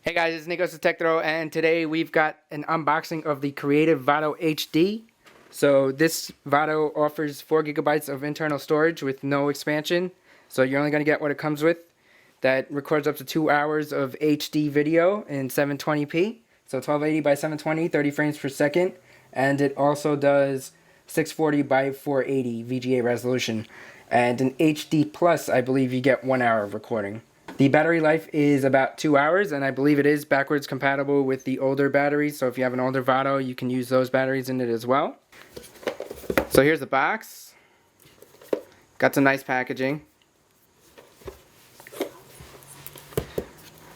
Hey guys, it's Nico's Tech Throw, and today we've got an unboxing of the Creative Vado HD. So this Vado offers 4 gigabytes of internal storage with no expansion. So you're only going to get what it comes with. That records up to 2 hours of HD video in 720p. So 1280 by 720, 30 frames per second. And it also does 640 by 480 VGA resolution. And in HD Plus, I believe you get 1 hour of recording. The battery life is about 2 hours, and I believe it is backwards compatible with the older batteries. So if you have an older Vado, you can use those batteries in it as well. So here's the box. Got some nice packaging.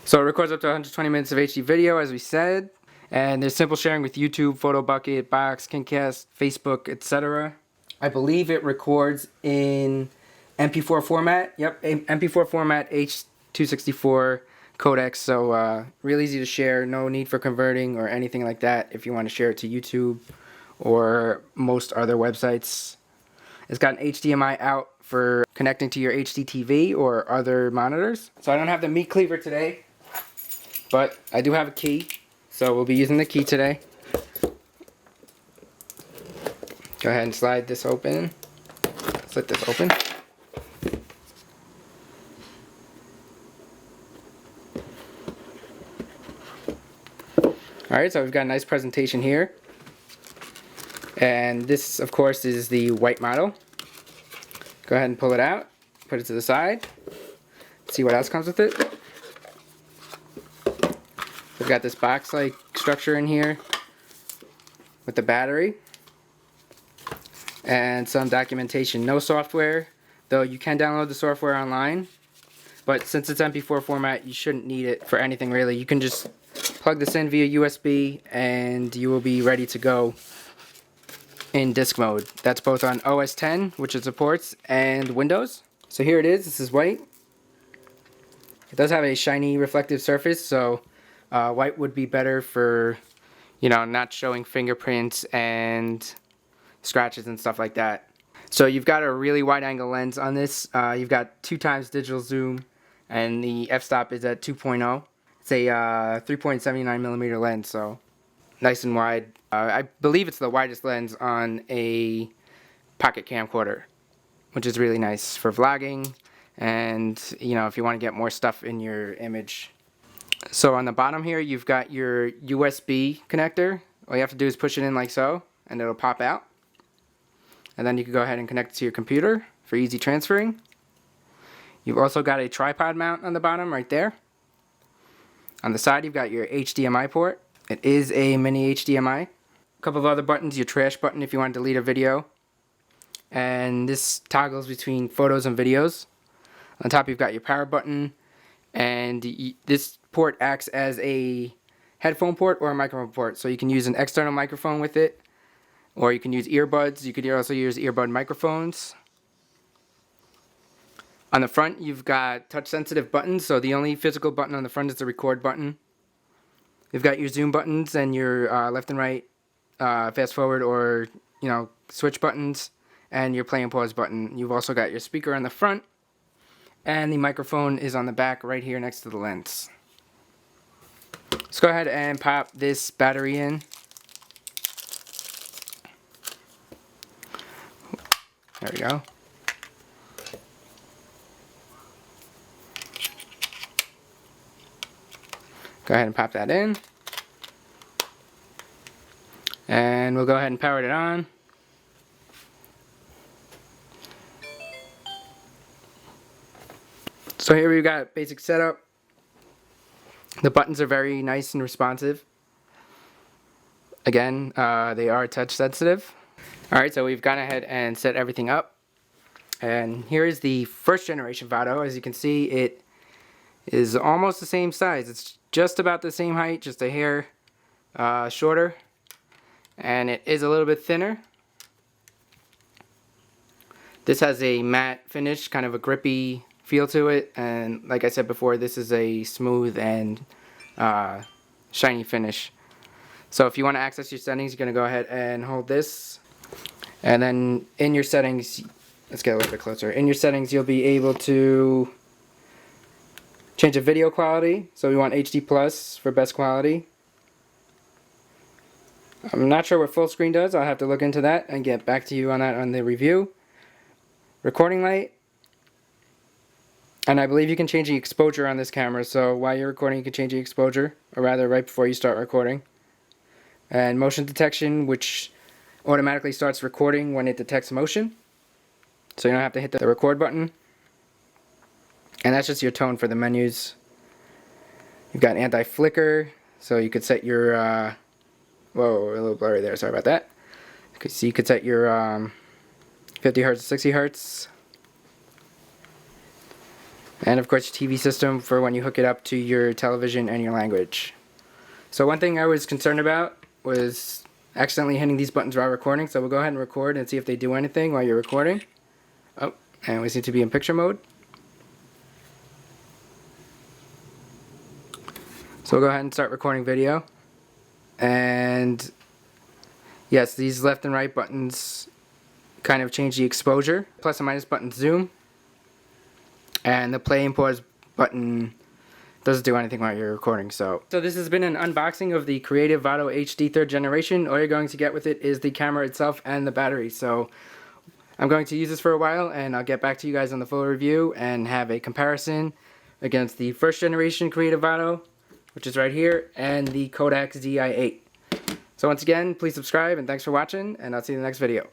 So it records up to 120 minutes of HD video, as we said. And there's simple sharing with YouTube, PhotoBucket, Box, KinCast, Facebook, etc. I believe it records in MP4 format. Yep, MP4 format, H.264 codecs. So real easy to share. No need for converting or anything like that if you want to share it to YouTube or most other websites. It's got an HDMI out for connecting to your HD TV or other monitors. So I don't have the meat cleaver today, but I do have a key. So we'll be using the key today. Go ahead and slide this open. Slit this open. Alright, so we've got a nice presentation here. And this, of course, is the white model. Go ahead and pull it out. Put it to the side. See what else comes with it. We've got this box-like structure in here with the battery. And some documentation. No software, though you can download the software online. But since it's MP4 format, you shouldn't need it for anything really. You can just plug this in via USB and you will be ready to go in disk mode. That's both on OS X, which it supports, and Windows. So here it is. This is white. It does have a shiny reflective surface, so white would be better for, you know, not showing fingerprints and scratches and stuff like that. So you've got a really wide angle lens on this. You've got 2x digital zoom, and the f-stop is at 2.0. It's a 3.79 millimeter lens, so nice and wide. I believe it's the widest lens on a pocket camcorder, which is really nice for vlogging and, you know, if you want to get more stuff in your image. So on the bottom here, you've got your USB connector. All you have to do is push it in like so, and it'll pop out. And then you can go ahead and connect it to your computer for easy transferring. You've also got a tripod mount on the bottom right there. On the side, you've got your HDMI port. It is a mini HDMI. A couple of other buttons, your trash button if you want to delete a video. And this toggles between photos and videos. On top, you've got your power button. And this port acts as a headphone port or a microphone port. So you can use an external microphone with it. Or you can use earbuds. You could also use earbud microphones. On the front, you've got touch-sensitive buttons, so the only physical button on the front is the record button. You've got your zoom buttons and your left and right, fast forward or, you know, switch buttons, and your play and pause button. You've also got your speaker on the front, and the microphone is on the back right here next to the lens. Let's go ahead and pop this battery in. There we go. Go ahead and pop that in. And we'll go ahead and power it on. So here we've got basic setup. The buttons are very nice and responsive. Again, they are touch sensitive. Alright, so we've gone ahead and set everything up. And here is the first generation Vado. As you can see, it is almost the same size. It's just about the same height, just a hair shorter. And it is a little bit thinner. This has a matte finish, kind of a grippy feel to it. And like I said before, this is a smooth and shiny finish. So if you want to access your settings, you're going to go ahead and hold this. And then in your settings, let's get a little bit closer. In your settings, you'll be able to change the video quality. So we want HD plus for best quality. I'm not sure what full screen does. I'll have to look into that and get back to you on that on the review. Recording light. And I believe you can change the exposure on this camera. So while you're recording, you can change the exposure, or rather right before you start recording. And motion detection, which automatically starts recording when it detects motion. So you don't have to hit the record button. And that's just your tone for the menus. You've got anti-flicker, so you could set your, whoa, a little blurry there, sorry about that. So you could set your 50 Hz to 60 Hz. And of course your TV system for when you hook it up to your television and your language. So one thing I was concerned about was accidentally hitting these buttons while recording, so we'll go ahead and record and see if they do anything while you're recording. Oh, and we seem to be in picture mode. So we'll go ahead and start recording video. And yes, these left and right buttons kind of change the exposure. Plus and minus button zoom. And the play and pause button doesn't do anything while you're recording. So this has been an unboxing of the Creative Vado HD 3rd generation. All you're going to get with it is the camera itself and the battery. So I'm going to use this for a while, and I'll get back to you guys on the full review and have a comparison against the 1st generation Creative Vado, which is right here, and the Kodak ZI-8. So once again, please subscribe, and thanks for watching, and I'll see you in the next video.